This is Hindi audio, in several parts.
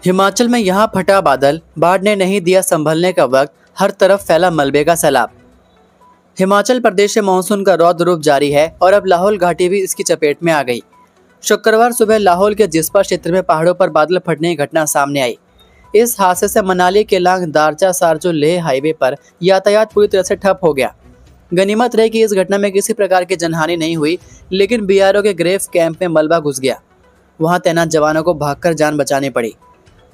हिमाचल में यहाँ फटा बादल, बाढ़ ने नहीं दिया संभलने का वक्त, हर तरफ फैला मलबे का सैलाब। हिमाचल प्रदेश से मानसून का रौद्र रूप जारी है और अब लाहौल घाटी भी इसकी चपेट में आ गई। शुक्रवार सुबह लाहौल के जिस्पा क्षेत्र में पहाड़ों पर बादल फटने की घटना सामने आई। इस हादसे से मनाली केलांग दारचा सारजू लेह हाईवे पर यातायात पूरी तरह से ठप हो गया। गनीमत रही कि इस घटना में किसी प्रकार की जनहानि नहीं हुई, लेकिन बीआरओ के ग्रेफ कैंप में मलबा घुस गया। वहां तैनात जवानों को भागकर जान बचानी पड़ी।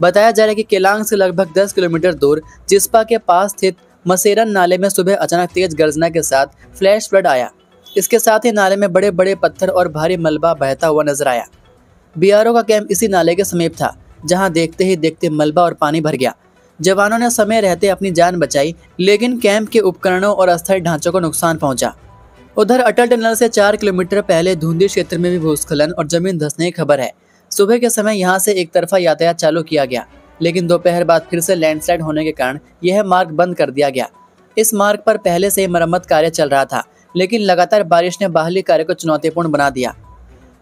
बताया जा रहा है कि केलांग से लगभग 10 किलोमीटर दूर जिस्पा के पास स्थित मसेरन नाले में सुबह अचानक तेज गर्जना के साथ फ्लैश फ्लड आया। इसके साथ ही नाले में बड़े बड़े पत्थर और भारी मलबा बहता हुआ नजर आया। बीआरओ का कैंप इसी नाले के समीप था, जहां देखते ही देखते मलबा और पानी भर गया। जवानों ने समय रहते अपनी जान बचाई, लेकिन कैंप के उपकरणों और अस्थायी ढांचों को नुकसान पहुंचा। उधर अटल टनल से 4 किलोमीटर पहले धुंधी क्षेत्र में भी भूस्खलन और जमीन धंसने की खबर है। सुबह के समय यहां से एक तरफा यातायात चालू किया गया, लेकिन दोपहर बाद फिर से लैंडस्लाइड होने के कारण यह मार्ग बंद कर दिया गया। इस मार्ग पर पहले से ही मरम्मत कार्य चल रहा था, लेकिन लगातार बारिश ने बहाली कार्य को चुनौतीपूर्ण बना दिया।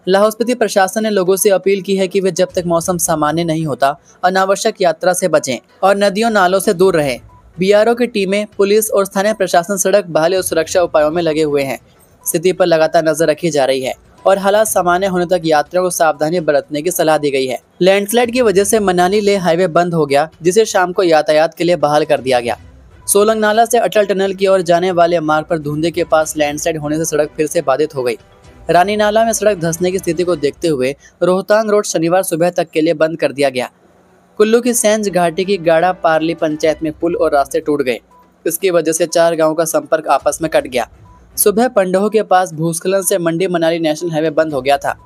लाहौल स्पीति प्रशासन ने लोगों से अपील की है कि वे जब तक मौसम सामान्य नहीं होता अनावश्यक यात्रा से बचें और नदियों नालों से दूर रहें। बीआरओ की टीमें, पुलिस और स्थानीय प्रशासन सड़क बहाली और सुरक्षा उपायों में लगे हुए हैं। स्थिति पर लगातार नजर रखी जा रही है और हालात सामान्य होने तक यात्रियों को सावधानी बरतने की सलाह दी गई है। लैंडस्लाइड की वजह से मनाली लेह हाईवे बंद हो गया, जिसे शाम को यातायात के लिए बहाल कर दिया गया। सोलंग नाला से अटल टनल की ओर जाने वाले मार्ग पर धुंधे के पास लैंडस्लाइड होने से सड़क फिर से बाधित हो गई। रानी नाला में सड़क धंसने की स्थिति को देखते हुए रोहतांग रोड शनिवार सुबह तक के लिए बंद कर दिया गया। कुल्लू की सैंज घाटी की गाड़ा पारली पंचायत में पुल और रास्ते टूट गए। इसकी वजह से 4 गाँवों का संपर्क आपस में कट गया। सुबह पंडोह के पास भूस्खलन से मंडी मनाली नेशनल हाईवे बंद हो गया था।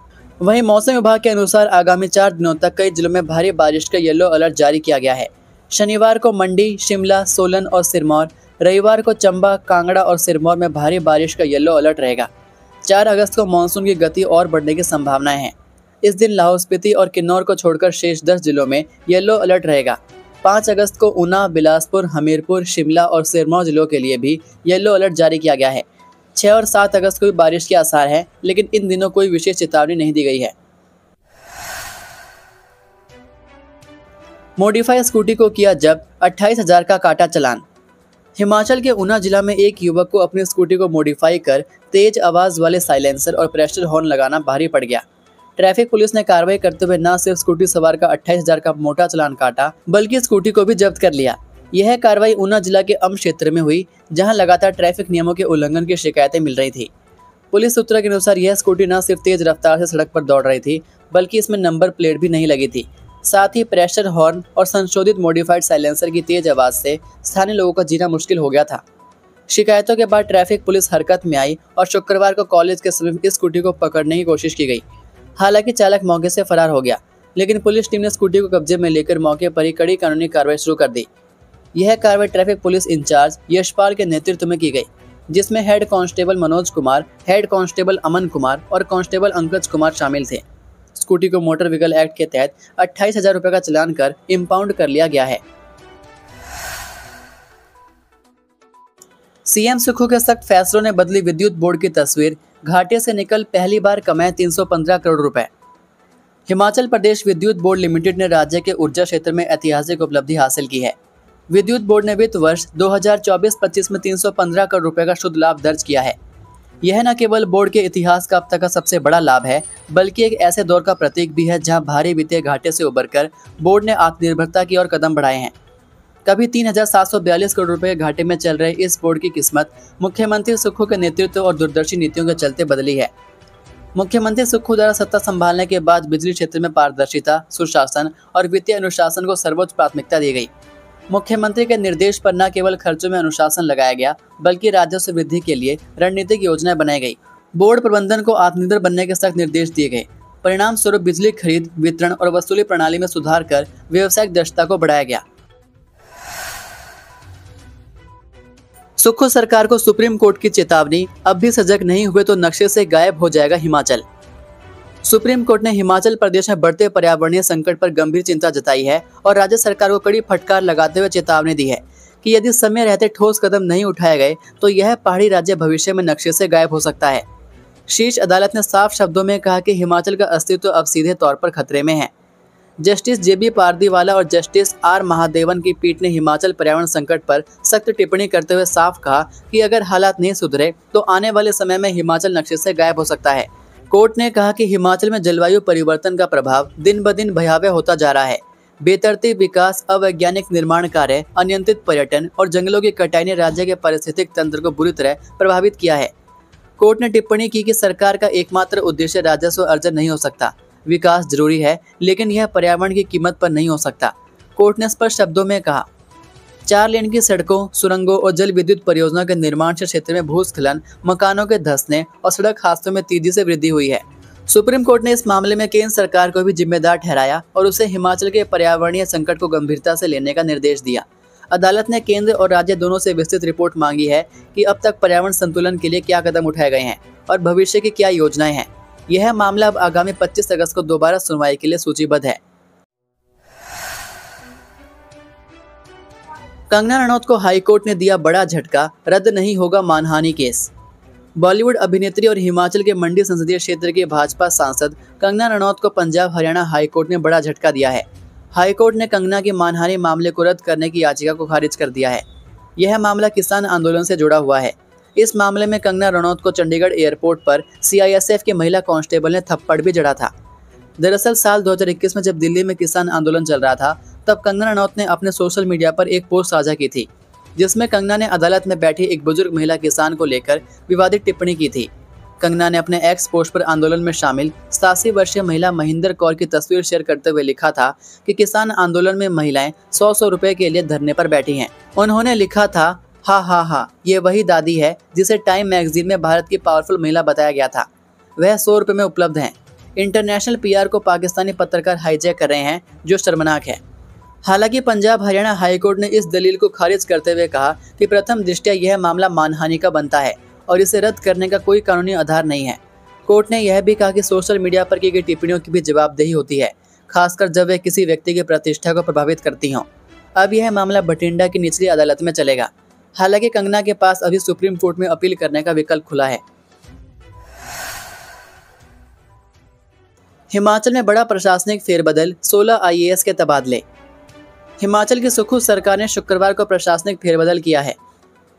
वहीं मौसम विभाग के अनुसार आगामी 4 दिनों तक कई जिलों में भारी बारिश का येलो अलर्ट जारी किया गया है। शनिवार को मंडी, शिमला, सोलन और सिरमौर, रविवार को चंबा, कांगड़ा और सिरमौर में भारी बारिश का येलो अलर्ट रहेगा। 4 अगस्त को मानसून की गति और बढ़ने की संभावनाएं हैं। इस दिन लाहौल स्पीति और किन्नौर को छोड़कर शेष 10 जिलों में येलो अलर्ट रहेगा। 5 अगस्त को ऊना, बिलासपुर, हमीरपुर, शिमला और सिरमौर जिलों के लिए भी येलो अलर्ट जारी किया गया है। 6 और 7 अगस्त को भी बारिश के आसार हैं, लेकिन इन दिनों कोई विशेष चेतावनी नहीं दी गई है। मॉडिफाई स्कूटी को किया जब्त, 28,000 का काटा चालान। हिमाचल के ऊना जिला में एक युवक को अपनी स्कूटी को मॉडिफाई कर तेज आवाज वाले साइलेंसर और प्रेशर हॉर्न लगाना भारी पड़ गया। ट्रैफिक पुलिस ने कार्रवाई करते हुए न सिर्फ स्कूटी सवार का 28,000 का मोटा चालान काटा, बल्कि स्कूटी को भी जब्त कर लिया। यह कार्रवाई ऊना जिला के अम्ब क्षेत्र में हुई, जहां लगातार ट्रैफिक नियमों के उल्लंघन की शिकायतें मिल रही थी। पुलिस सूत्रों के अनुसार यह स्कूटी न सिर्फ तेज रफ्तार से सड़क पर दौड़ रही थी, बल्कि इसमें नंबर प्लेट भी नहीं लगी थी। साथ ही प्रेशर हॉर्न और संशोधित मॉडिफाइड साइलेंसर की तेज आवाज से स्थानीय लोगों का जीना मुश्किल हो गया था। शिकायतों के बाद ट्रैफिक पुलिस हरकत में आई और शुक्रवार को कॉलेज के समीप इस स्कूटी को पकड़ने की कोशिश की गई। हालांकि चालक मौके से फरार हो गया, लेकिन पुलिस टीम ने स्कूटी को कब्जे में लेकर मौके पर ही कड़ी कानूनी कार्रवाई शुरू कर दी। यह कार्रवाई ट्रैफिक पुलिस इंचार्ज यशपाल के नेतृत्व में की गई, जिसमें head constable Manoj Kumar, head constable Aman Kumar और कांस्टेबल अंकज कुमार शामिल थे। स्कूटी को मोटर व्हीकल एक्ट के तहत 28,000 रुपये का चालान कर इम्पाउंड कर लिया गया है। सीएम सुक्खू के सख्त फैसलों ने बदली विद्युत बोर्ड की तस्वीर, घाटे से निकल पहली बार कमाए 315 करोड़ रुपए। हिमाचल प्रदेश विद्युत बोर्ड लिमिटेड ने राज्य के ऊर्जा क्षेत्र में ऐतिहासिक उपलब्धि हासिल की है। विद्युत बोर्ड ने वित्त वर्ष 2024-25 में 315 करोड़ रुपए का शुद्ध लाभ दर्ज किया है। यह न केवल बोर्ड के इतिहास का अब तक का सबसे बड़ा लाभ है, बल्कि एक ऐसे दौर का प्रतीक भी है जहां भारी वित्तीय घाटे से उबरकर बोर्ड ने आत्मनिर्भरता की ओर कदम बढ़ाए हैं। कभी 3,742 करोड़ रुपए के घाटे में चल रहे इस बोर्ड की किस्मत मुख्यमंत्री सुक्खू के नेतृत्व और दूरदर्शी नीतियों के चलते बदली है। मुख्यमंत्री सुक्खू द्वारा सत्ता संभालने के बाद बिजली क्षेत्र में पारदर्शिता, सुशासन और वित्तीय अनुशासन को सर्वोच्च प्राथमिकता दी गई। मुख्यमंत्री के निर्देश पर न केवल खर्चों में अनुशासन लगाया गया, बल्कि राजस्व वृद्धि के लिए रणनीतिक योजनाएं बनाई गई। बोर्ड प्रबंधन को आत्मनिर्भर बनने के सख्त निर्देश दिए गए। परिणाम स्वरूप बिजली खरीद, वितरण और वसूली प्रणाली में सुधार कर व्यावसायिक दक्षता को बढ़ाया गया। सुक्खू सरकार को सुप्रीम कोर्ट की चेतावनी, अब भी सजग नहीं हुए तो नक्शे से गायब हो जाएगा हिमाचल। सुप्रीम कोर्ट ने हिमाचल प्रदेश में बढ़ते पर्यावरणीय संकट पर गंभीर चिंता जताई है और राज्य सरकार को कड़ी फटकार लगाते हुए चेतावनी दी है कि यदि समय रहते ठोस कदम नहीं उठाए गए तो यह पहाड़ी राज्य भविष्य में नक्शे से गायब हो सकता है। शीर्ष अदालत ने साफ शब्दों में कहा कि हिमाचल का अस्तित्व अब सीधे तौर पर खतरे में है। जस्टिस जेबी पारदीवाला और जस्टिस आर महादेवन की पीठ ने हिमाचल पर्यावरण संकट पर सख्त टिप्पणी करते हुए साफ कहा कि अगर हालात नहीं सुधरे तो आने वाले समय में हिमाचल नक्शे से गायब हो सकता है। कोर्ट ने कहा कि हिमाचल में जलवायु परिवर्तन का प्रभाव दिन ब दिन भयावह होता जा रहा है। बेतरतीब विकास, अवैज्ञानिक निर्माण कार्य, अनियंत्रित पर्यटन और जंगलों की कटाई ने राज्य के पारिस्थितिक तंत्र को बुरी तरह प्रभावित किया है। कोर्ट ने टिप्पणी की कि सरकार का एकमात्र उद्देश्य राजस्व अर्जन नहीं हो सकता। विकास जरूरी है, लेकिन यह पर्यावरण की कीमत पर नहीं हो सकता। कोर्ट ने स्पष्ट शब्दों में कहा, 4 लेन की सड़कों, सुरंगों और जल विद्युत परियोजनाओं के निर्माण से क्षेत्र में भूस्खलन, मकानों के धंसने और सड़क हादसों में तेजी से वृद्धि हुई है। सुप्रीम कोर्ट ने इस मामले में केंद्र सरकार को भी जिम्मेदार ठहराया और उसे हिमाचल के पर्यावरणीय संकट को गंभीरता से लेने का निर्देश दिया। अदालत ने केंद्र और राज्य दोनों से विस्तृत रिपोर्ट मांगी है कि अब तक पर्यावरण संतुलन के लिए क्या कदम उठाए गए हैं और भविष्य की क्या योजनाएं हैं। यह मामला अब आगामी 25 अगस्त को दोबारा सुनवाई के लिए सूचीबद्ध है। कंगना रनौत को हाईकोर्ट ने दिया बड़ा झटका, रद्द नहीं होगा मानहानि केस। बॉलीवुड अभिनेत्री और हिमाचल के मंडी संसदीय क्षेत्र के भाजपा सांसद कंगना रनौत को पंजाब हरियाणा हाईकोर्ट ने बड़ा झटका दिया है। हाईकोर्ट ने कंगना के मानहानि मामले को रद्द करने की याचिका को खारिज कर दिया है। यह मामला किसान आंदोलन से जुड़ा हुआ है। इस मामले में कंगना रनौत को चंडीगढ़ एयरपोर्ट पर सीआईएसएफ के महिला कांस्टेबल ने थप्पड़ भी जड़ा था। दरअसल साल 2021 में जब दिल्ली में किसान आंदोलन चल रहा था, तब कंगना रनौत ने अपने सोशल मीडिया पर एक पोस्ट साझा की थी, जिसमें कंगना ने अदालत में बैठी एक बुजुर्ग महिला किसान को लेकर विवादित टिप्पणी की थी। कंगना ने अपने एक्स पोस्ट पर आंदोलन में शामिल 87 वर्षीय महिला महिंदर कौर की तस्वीर शेयर करते हुए लिखा था कि किसान आंदोलन में महिलाएं 100 रुपए के लिए धरने पर बैठी हैं। उन्होंने लिखा था, हा, ये वही दादी है जिसे टाइम मैगजीन में भारत की पावरफुल महिला बताया गया था। वह 100 रुपए में उपलब्ध हैं। इंटरनेशनल पीआर को पाकिस्तानी पत्रकार हाईजैक कर रहे हैं, जो शर्मनाक है। हालांकि पंजाब हरियाणा हाईकोर्ट ने इस दलील को खारिज करते हुए कहा कि प्रथम दृष्टया यह मामला मानहानि का बनता है और इसे रद्द करने का कोई कानूनी आधार नहीं है। कोर्ट ने यह भी कहा कि सोशल मीडिया पर की गई टिप्पणियों की भी जवाबदेही होती है, खासकर जब वे किसी व्यक्ति की प्रतिष्ठा को प्रभावित करती हों। अब यह मामला बठिंडा की निचली अदालत में चलेगा। हालांकि कंगना के पास अभी सुप्रीम कोर्ट में अपील करने का विकल्प खुला है। हिमाचल में बड़ा प्रशासनिक फेरबदल, 16 आईएएस के तबादले। हिमाचल की सुखू सरकार ने शुक्रवार को प्रशासनिक फेरबदल किया है।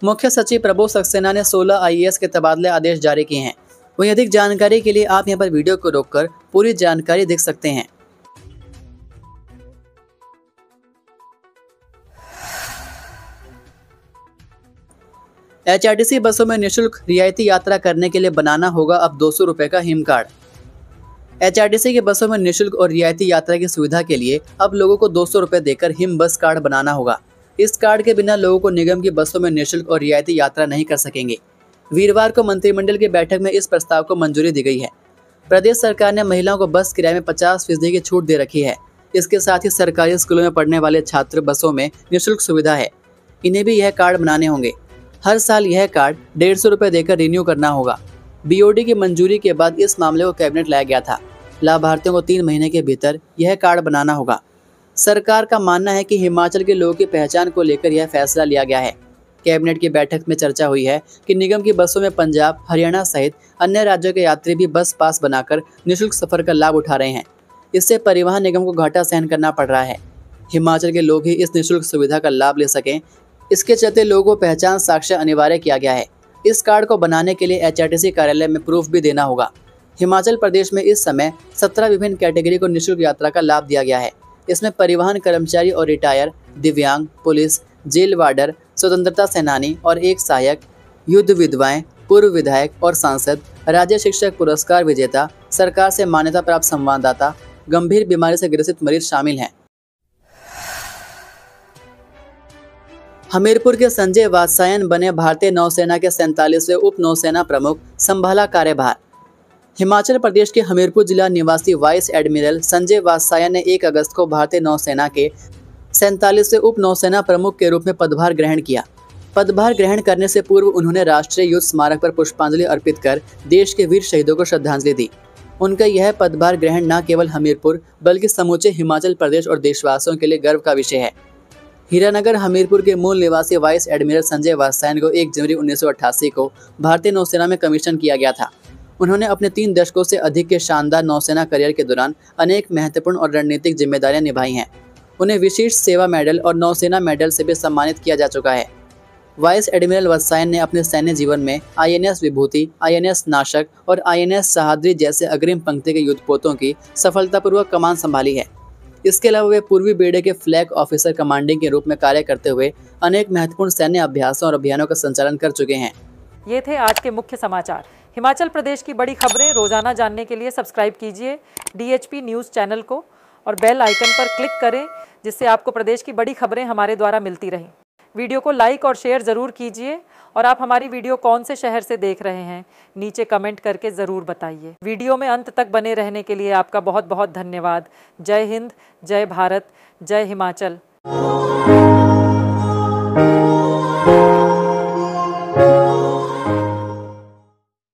मुख्य सचिव प्रभु सक्सेना ने 16 आईएएस के तबादले आदेश जारी किए हैं। वहीं अधिक जानकारी के लिए आप यहां पर वीडियो को रोककर पूरी जानकारी देख सकते हैं। एचआरटीसी बसों में निःशुल्क रियायती यात्रा करने के लिए बनाना होगा अब 200 रुपए का हिम कार्ड। एचआरटीसी की बसों में निःशुल्क और रियायती यात्रा की सुविधा के लिए अब लोगों को 200 रुपए देकर हिम बस कार्ड बनाना होगा। इस कार्ड के बिना लोगों को निगम की बसों में निःशुल्क और रियायती यात्रा नहीं कर सकेंगे। वीरवार को मंत्रिमंडल की बैठक में इस प्रस्ताव को मंजूरी दी गई है। प्रदेश सरकार ने महिलाओं को बस किराए में 50% की छूट दे रखी है। इसके साथ ही सरकारी स्कूलों में पढ़ने वाले छात्र बसों में निःशुल्क सुविधा है। इन्हें भी यह कार्ड बनाने होंगे। हर साल यह कार्ड 150 रुपए देकर रिन्यू करना होगा। बीओडी की मंजूरी के बाद इस मामले को कैबिनेट लाया गया था। लाभार्थियों को 3 महीने के भीतर यह कार्ड बनाना होगा। सरकार का मानना है कि हिमाचल के लोगों की पहचान को लेकर यह फैसला लिया गया है। कैबिनेट की बैठक में चर्चा हुई है कि निगम की बसों में पंजाब, हरियाणा सहित अन्य राज्यों के यात्री भी बस पास बनाकर निःशुल्क सफर का लाभ उठा रहे हैं। इससे परिवहन निगम को घाटा सहन करना पड़ रहा है। हिमाचल के लोग ही इस निःशुल्क सुविधा का लाभ ले सकें, इसके चलते लोगों को पहचान साक्ष्य अनिवार्य किया गया है। इस कार्ड को बनाने के लिए एचआरटीसी कार्यालय में प्रूफ भी देना होगा। हिमाचल प्रदेश में इस समय 17 विभिन्न कैटेगरी को निःशुल्क यात्रा का लाभ दिया गया है। इसमें परिवहन कर्मचारी और रिटायर, दिव्यांग, पुलिस, जेल वार्डर, स्वतंत्रता सेनानी और एक सहायक, युद्ध विधवाएं, पूर्व विधायक और सांसद, राज्य शिक्षक पुरस्कार विजेता, सरकार से मान्यता प्राप्त संवाददाता, गंभीर बीमारी से ग्रसित मरीज शामिल हैं। हमीरपुर के संजय वात्सायन बने भारतीय नौसेना के 47वें उप नौसेना प्रमुख, संभाला कार्यभार। हिमाचल प्रदेश के हमीरपुर जिला निवासी वाइस एडमिरल संजय वात्सायन ने 1 अगस्त को भारतीय नौसेना के 47वें उप नौसेना प्रमुख के रूप में पदभार ग्रहण किया। पदभार ग्रहण करने से पूर्व उन्होंने राष्ट्रीय युद्ध स्मारक पर पुष्पांजलि अर्पित कर देश के वीर शहीदों को श्रद्धांजलि दी। उनका यह पदभार ग्रहण न केवल हमीरपुर बल्कि समूचे हिमाचल प्रदेश और देशवासियों के लिए गर्व का विषय है। हीरानगर हमीरपुर के मूल निवासी वाइस एडमिरल संजय वात्सायन को 1 जनवरी 1988 को भारतीय नौसेना में कमीशन किया गया था। उन्होंने अपने 3 दशकों से अधिक के शानदार नौसेना करियर के दौरान अनेक महत्वपूर्ण और रणनीतिक जिम्मेदारियां निभाई हैं। उन्हें विशिष्ट सेवा मेडल और नौसेना मेडल से भी सम्मानित किया जा चुका है। वाइस एडमिरल वत्सायन ने अपने सैन्य जीवन में आईएनएस विभूति, आईएनएस नाशक और आईएनएस सहाद्री जैसे अग्रिम पंक्ति के युद्धपोतों की सफलतापूर्वक कमान संभाली है। इसके अलावा वे पूर्वी बेड़े के फ्लैग ऑफिसर कमांडिंग के रूप में कार्य करते हुए अनेक महत्वपूर्ण सैन्य अभ्यासों और अभियानों का संचालन कर चुके हैं। ये थे आज के मुख्य समाचार। हिमाचल प्रदेश की बड़ी खबरें रोजाना जानने के लिए सब्सक्राइब कीजिए DHP न्यूज़ चैनल को और बेल आइकन पर क्लिक करें, जिससे आपको प्रदेश की बड़ी खबरें हमारे द्वारा मिलती रहें। वीडियो को लाइक और शेयर ज़रूर कीजिए और आप हमारी वीडियो कौन से शहर से देख रहे हैं नीचे कमेंट करके ज़रूर बताइए। वीडियो में अंत तक बने रहने के लिए आपका बहुत बहुत धन्यवाद। जय हिंद, जय भारत, जय हिमाचल।